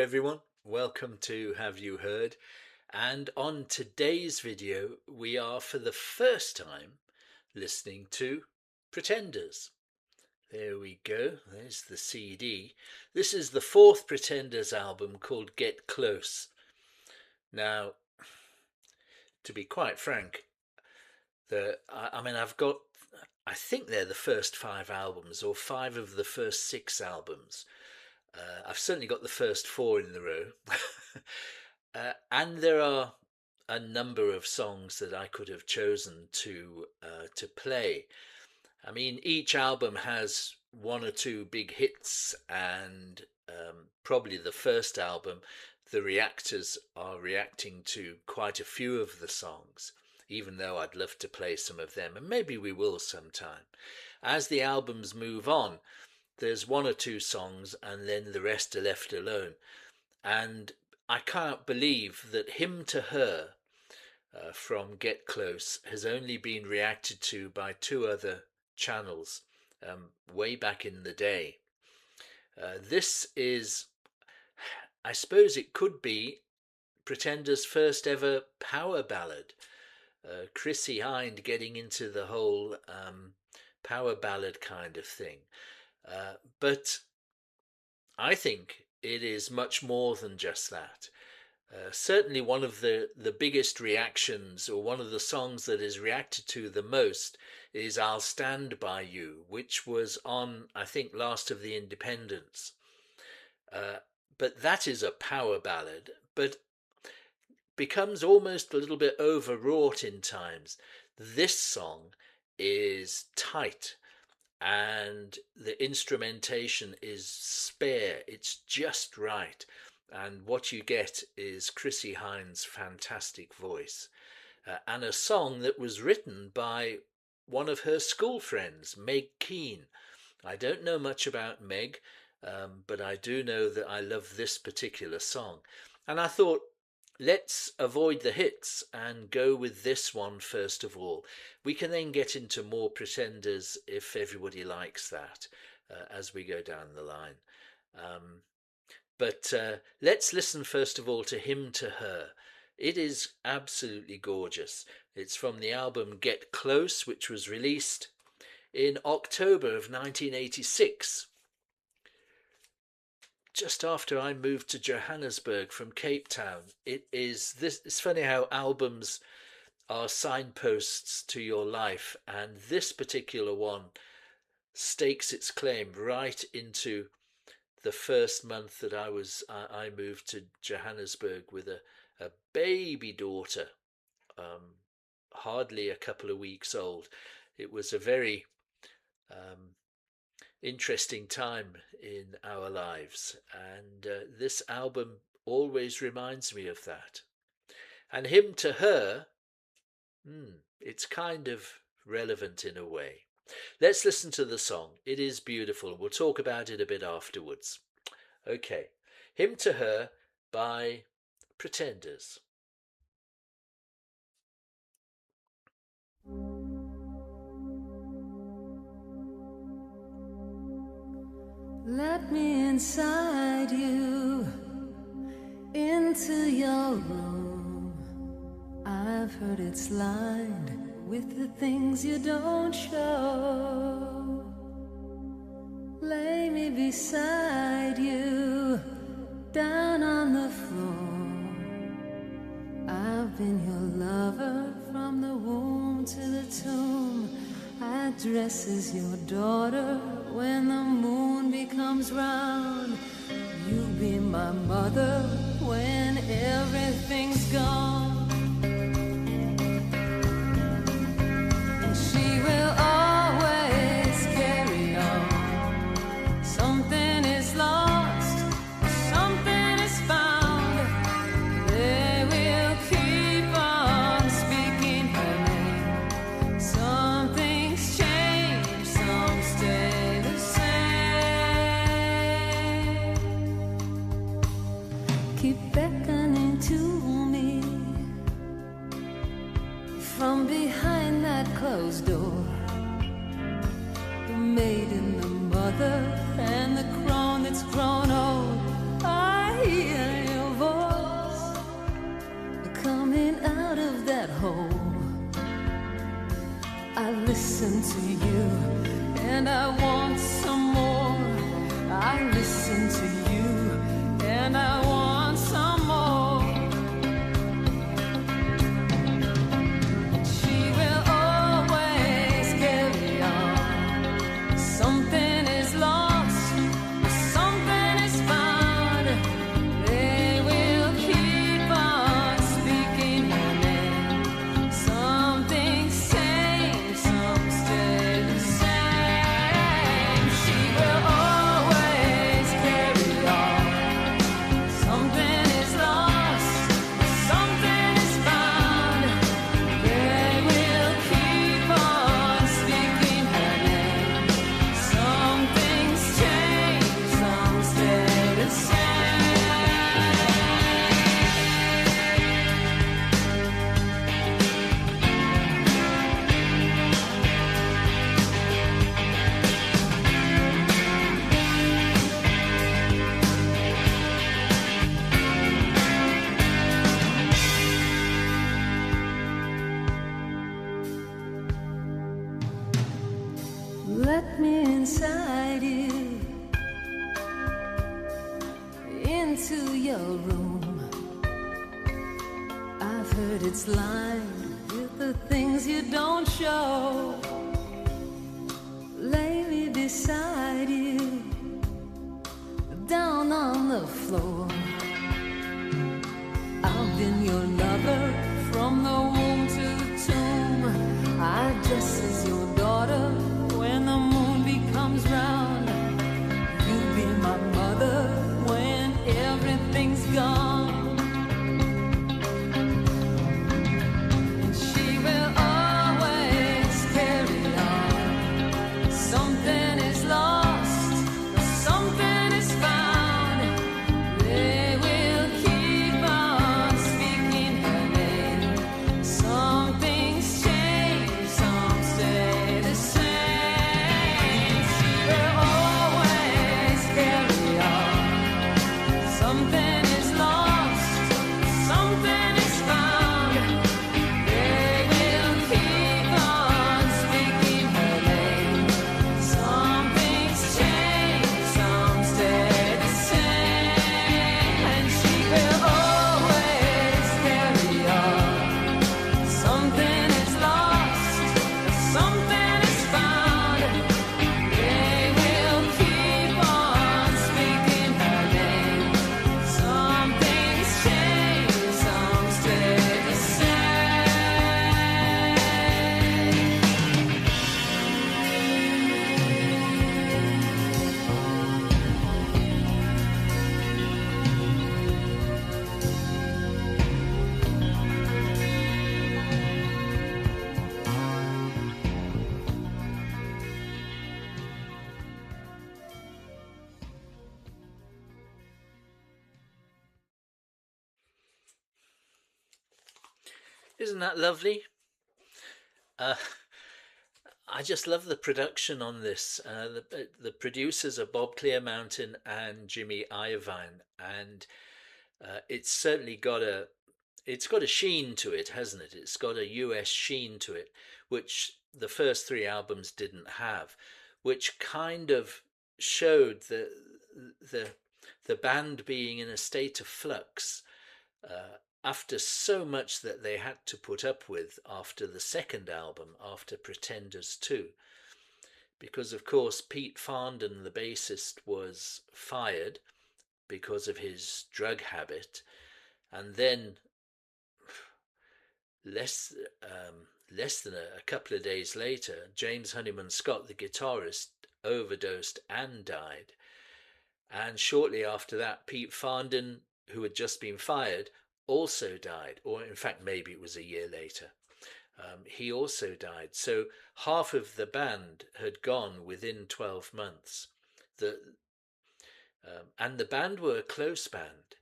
everyone, welcome to Have You Heard? And on today's video we are for the first time listening to Pretenders. There we go, there's the CD. This is the fourth Pretenders album called Get Close. Now, to be quite frank, I think they're the first 5 albums or 5 of the first 6 albums. I've certainly got the first 4 in the row. And there are a number of songs that I could have chosen to play. I mean, each album has 1 or 2 big hits, and probably the first album, the reactors are reacting to quite a few of the songs, even though I'd love to play some of them, and maybe we will sometime. As the albums move on, there's 1 or 2 songs and then the rest are left alone. And I can't believe that Hymn to Her from Get Close has only been reacted to by 2 other channels way back in the day. This is, I suppose it could be, Pretenders' first ever power ballad. Chrissie Hynde getting into the whole power ballad kind of thing. But I think it is much more than just that. Certainly one of the biggest reactions, or one of the songs that is reacted to the most, is I'll Stand By You, which was on, I think, Last of the Independents. But that is a power ballad, but becomes almost a little bit overwrought in times. This song is tight, and the instrumentation is spare. It's just right, and what you get is Chrissie Hynde's fantastic voice, and a song that was written by one of her school friends, Meg Keane. I don't know much about Meg, but I do know that I love this particular song, and I thought, let's avoid the hits and go with this one first of all. We can then get into more Pretenders if everybody likes that as we go down the line. But let's listen first of all to Hymn to Her. It is absolutely gorgeous. It's from the album Get Close, which was released in October of 1986. Just after I moved to Johannesburg from Cape Town. It's funny how albums are signposts to your life, and this particular one stakes its claim right into the first month that I moved to Johannesburg with a baby daughter, hardly a couple of weeks old. It was a very interesting time in our lives, and this album always reminds me of that. And Hymn to Her, it's kind of relevant in a way. Let's listen to the song. It is beautiful. We'll talk about it a bit afterwards. Okay, Hymn to Her by Pretenders. Let me inside you, into your room. I've heard it's lined with the things you don't show. Lay me beside you, down on the floor. I've been your lover from the womb to the tomb. I dress as your daughter when the moon becomes round. You be my mother when everything's gone. And she will always carry on. Something is lost, something is found. They will keep on speaking her name. Some things change, some stay the same. Keep beckoning to me from behind that closed door. The maiden, the mother, and the crone that's grown old are here listen to you, and I want some more. I listen to you, and I want some more. She will always carry on. Something is lost, something is found. They will keep on speaking her name. Some things change, some stay the same. She will always carry on. Something is lost, something is found. They will keep on speaking her name. Some things change, some stay the same. Let me inside you, into your room. I've heard it's lined with the things you don't show. Lay me beside you, down on the floor. I've been your lover from the womb to the tomb. I dress as your daughter when the moon becomes round. You be my mother when everything's gone. And she will always carry on. Something is lost, something is found. They will keep on speaking her name. Some things change, some stay the same. She will always carry on. Something is lost, something is found. They will keep on speaking her name. Some things change, some stay the same. And she will always carry on. Something is lost, something is found. They will keep on speaking her name. Some things change, some stay the same. Isn't that lovely? Uh, I just love the production on this. The producers are Bob Clearmountain and Jimmy Iovine, and it's certainly got a sheen to it, hasn't it? It's got a US sheen to it, which the first three albums didn't have, which kind of showed the the band being in a state of flux after so much that they had to put up with after the second album, after Pretenders 2. Because, of course, Pete Farndon, the bassist, was fired because of his drug habit. And then, less, less than a couple of days later, James Honeyman Scott, the guitarist, overdosed and died. And shortly after that, Pete Farndon, who had just been fired, also died, or in fact, maybe it was a year later. He also died. So half of the band had gone within 12 months. And the band were a close band.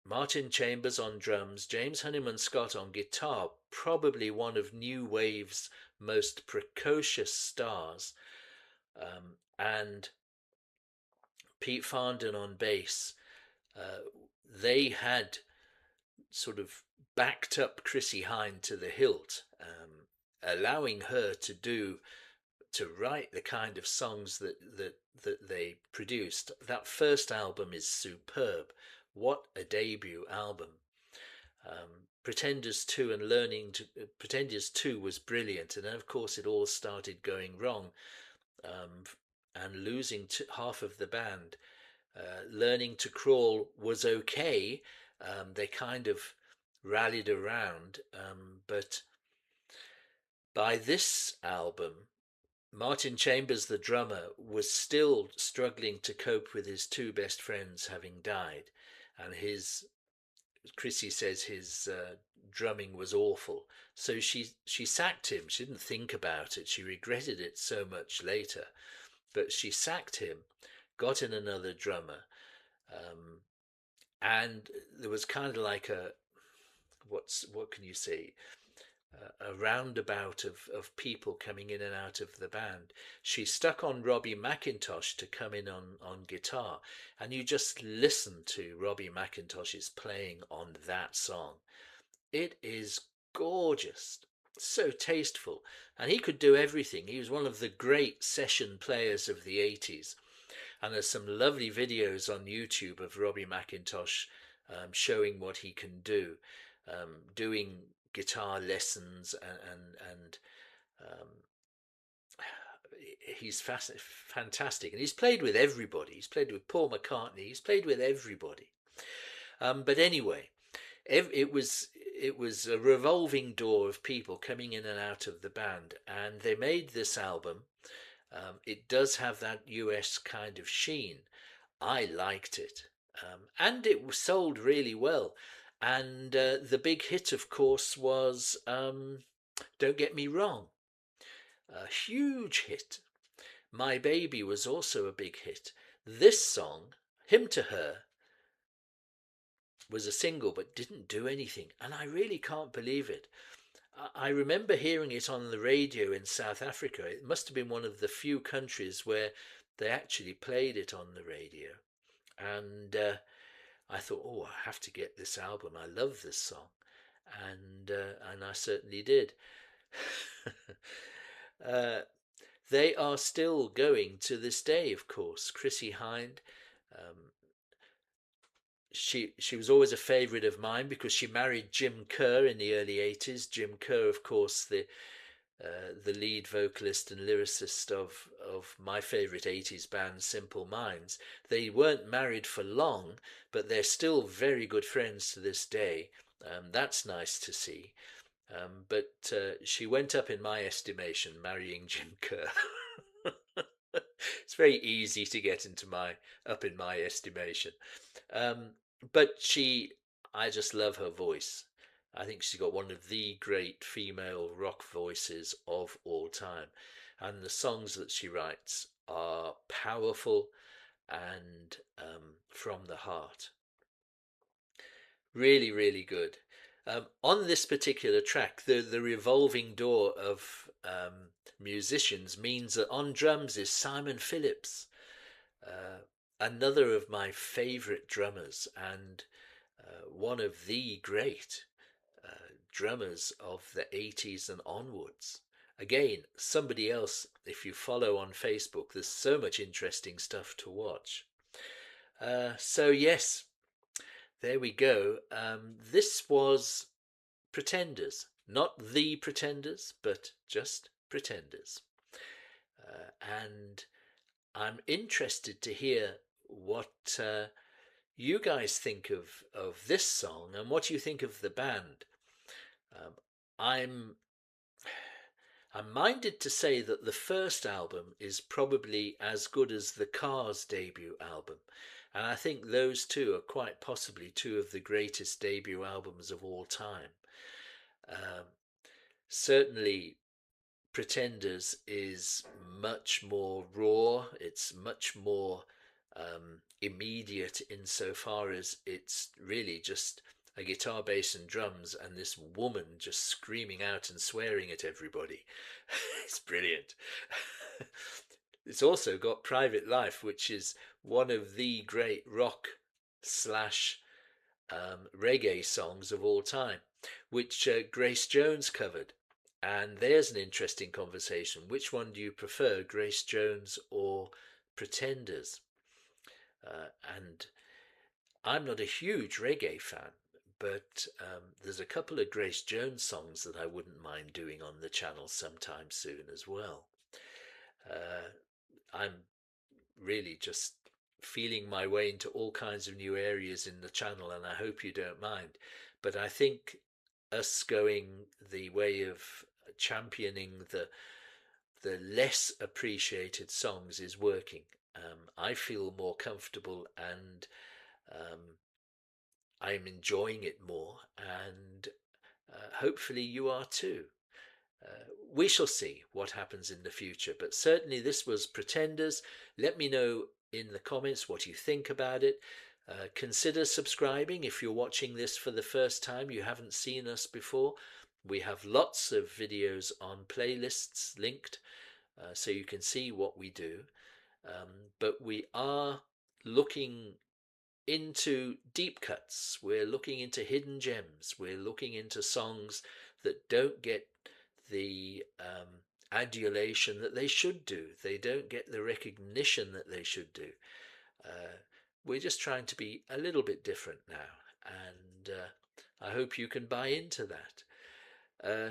Martin Chambers on drums, James Honeyman Scott on guitar, probably one of New Wave's most precocious stars, and Pete Farndon on bass. They had sort of backed up Chrissie Hynde to the hilt. allowing her to write the kind of songs that they produced. That first album is superb. What a debut album. Pretenders 2 and Learning to Pretenders 2 was brilliant, and then of course it all started going wrong, um, and losing half of the band. Learning to Crawl was okay. They kind of rallied around, but by this album, Martin Chambers, the drummer, was still struggling to cope with his two best friends having died, and Chrissy says his drumming was awful. So she sacked him. She didn't think about it. She regretted it so much later, but she sacked him, got in another drummer, um, and there was kind of like what can you say, a roundabout of people coming in and out of the band. She stuck on Robbie McIntosh to come in on guitar, and you just listen to Robbie McIntosh's playing on that song. It is gorgeous, so tasteful, and he could do everything. He was one of the great session players of the 80s, and there's some lovely videos on YouTube of Robbie McIntosh showing what he can do, doing guitar lessons, and um, he's fantastic. And he's played with everybody. He's played with Paul McCartney. He's played with everybody. But anyway, it was a revolving door of people coming in and out of the band, and they made this album. It does have that US kind of sheen. I liked it, and it was sold really well. And the big hit, of course, was Don't Get Me Wrong, a huge hit. My Baby was also a big hit. This song, Him to Her, was a single but didn't do anything, and I really can't believe it. I remember hearing it on the radio in South Africa. It must have been one of the few countries where they actually played it on the radio. And I thought, oh, I have to get this album. I love this song, and I certainly did. uh, they are still going to this day, of course. Chrissie Hynde, um, she was always a favourite of mine because she married Jim Kerr in the early 80s. Jim Kerr, of course, the lead vocalist and lyricist of my favourite 80s band, Simple Minds. They weren't married for long, but they're still very good friends to this day. That's nice to see. But she went up in my estimation, marrying Jim Kerr. It's very easy to get into up in my estimation. Um, but I just love her voice. I think she's got one of the great female rock voices of all time. And the songs that she writes are powerful and from the heart. Really, really good. On this particular track, the revolving door of musicians means that on drums is Simon Phillips, another of my favourite drummers, and one of the great drummers of the 80s and onwards. Again, somebody else, if you follow on Facebook, there's so much interesting stuff to watch. So yes, there we go. This was Pretenders. Not the Pretenders, but just Pretenders. And I'm interested to hear what you guys think of this song and what you think of the band. I'm minded to say that the first album is probably as good as the Cars debut album, and I think those two are quite possibly two of the greatest debut albums of all time. Um, Certainly, Pretenders is much more raw. It's much more immediate insofar as it's really just a guitar, bass, and drums, and this woman just screaming out and swearing at everybody. It's brilliant. It's also got Private Life, which is one of the great rock slash reggae songs of all time, which Grace Jones covered. And there's an interesting conversation. Which one do you prefer, Grace Jones or Pretenders? And I'm not a huge reggae fan, but there's a couple of Grace Jones songs that I wouldn't mind doing on the channel sometime soon as well. Uh, I'm really just feeling my way into all kinds of new areas in the channel, and I hope you don't mind. But I think us going the way of championing the less appreciated songs is working. I feel more comfortable, and um, I'm enjoying it more, and hopefully you are too. We shall see what happens in the future, but certainly this was Pretenders. Let me know in the comments what you think about it. Consider subscribing if you're watching this for the first time, you haven't seen us before. We have lots of videos on playlists linked, so you can see what we do. But we are looking into deep cuts. We're looking into hidden gems. We're looking into songs that don't get the adulation that they should do. They don't get the recognition that they should do. Uh, we're just trying to be a little bit different now, and I hope you can buy into that.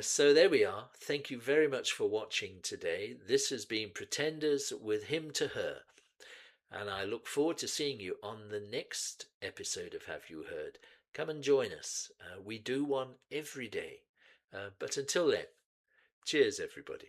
So there we are. Thank you very much for watching today. This has been Pretenders with Him to Her. And I look forward to seeing you on the next episode of Have You Heard. Come and join us. We do one every day. But until then, cheers, everybody.